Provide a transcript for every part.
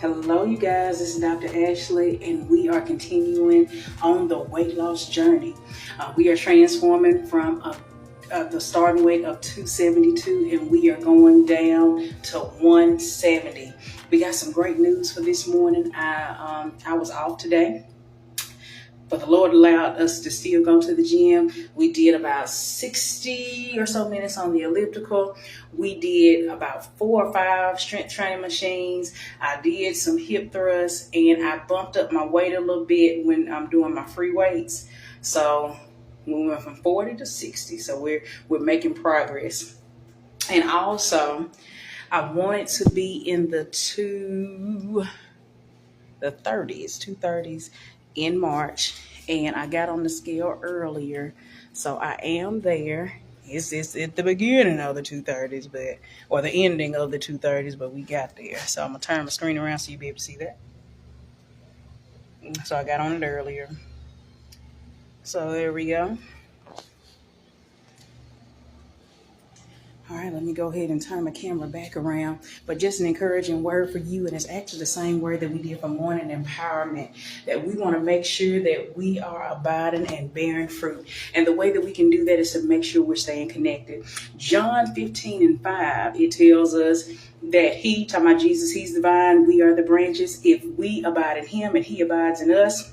Hello, you guys. This is Dr. Ashley, and we are continuing on the weight loss journey. We are transforming from the starting weight of 272, and we are going down to 170. We got some great news for this morning. I was off today, but the Lord allowed us to still go to the gym. We did about 60 or so minutes on the elliptical. We did about 4 or 5 strength training machines. I did some hip thrusts, and I bumped up my weight a little bit when I'm doing my free weights. So we went from 40 to 60. So we're making progress. And also, I wanted to be in the 230s in March, and I got on the scale earlier, so I am there. It's at the beginning of the 230s, or the ending of the 230s, but we got there. So I'm gonna turn my screen around so you'll be able to see that. So I got on it earlier. So there we go. All right, let me go ahead and turn my camera back around. But just an encouraging word for you, and it's actually the same word that we did for morning empowerment, that we want to make sure that we are abiding and bearing fruit. And the way that we can do that is to make sure we're staying connected. John 15:5, it tells us that he, talking about Jesus, he's the vine, we are the branches. If we abide in him and he abides in us,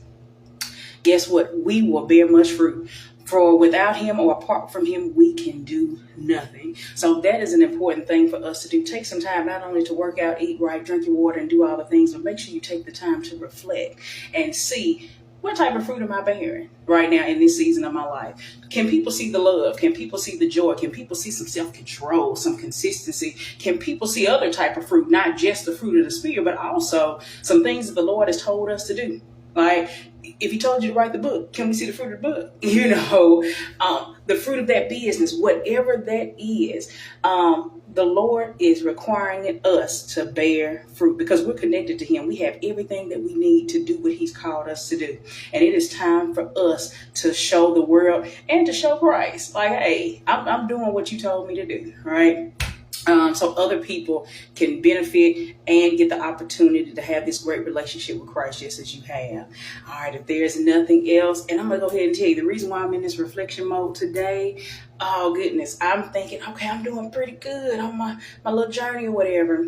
guess what? We will bear much fruit. For without him or apart from him, we can do nothing. So that is an important thing for us to do. Take some time not only to work out, eat right, drink your water, and do all the things, but make sure you take the time to reflect and see, what type of fruit am I bearing right now in this season of my life? Can people see the love? Can people see the joy? Can people see some self-control, some consistency? Can people see other type of fruit, not just the fruit of the Spirit, but also some things that the Lord has told us to do? Like, if he told you to write the book, can we see the fruit of the book? The fruit of that business, whatever that is, the Lord is requiring us to bear fruit because we're connected to him. We have everything that we need to do what he's called us to do. And it is time for us to show the world and to show Christ. Like, hey, I'm doing what you told me to do, right? So other people can benefit and get the opportunity to have this great relationship with Christ just as you have. All right, if there's nothing else, and I'm going to go ahead and tell you the reason why I'm in this reflection mode today. Oh, goodness. I'm thinking, okay, I'm doing pretty good on my little journey or whatever.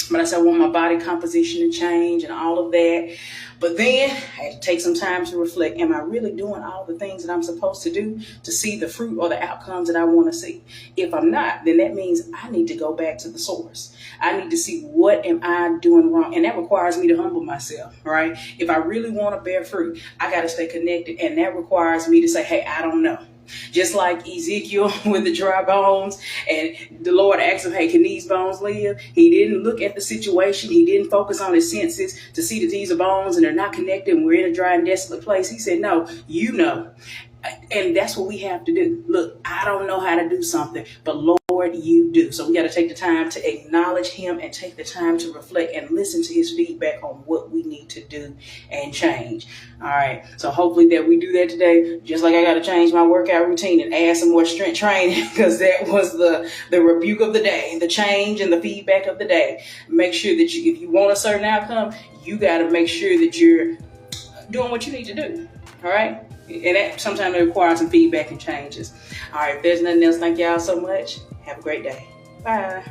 But I said I want my body composition to change and all of that. But then I had to take some time to reflect. Am I really doing all the things that I'm supposed to do to see the fruit or the outcomes that I want to see? If I'm not, then that means I need to go back to the source. I need to see, what am I doing wrong? And that requires me to humble myself, right? If I really want to bear fruit, I got to stay connected. And that requires me to say, hey, I don't know. Just like Ezekiel with the dry bones, and the Lord asked him, hey, can these bones live? He didn't look at the situation. He didn't focus on his senses to see that these are bones and they're not connected and we're in a dry and desolate place. He said, no, you know. And that's what we have to do. Look, I don't know how to do something, but Lord, you do. So we got to take the time to acknowledge him and take the time to reflect and listen to his feedback on what we need to do and change. All right. So hopefully that we do that today. Just like I got to change my workout routine and add some more strength training, because that was the rebuke of the day, the change and the feedback of the day. Make sure that if you want a certain outcome, you got to make sure that you're doing what you need to do. All right. And that sometimes it requires some feedback and changes. All right, if there's nothing else, thank y'all so much. Have a great day. Bye.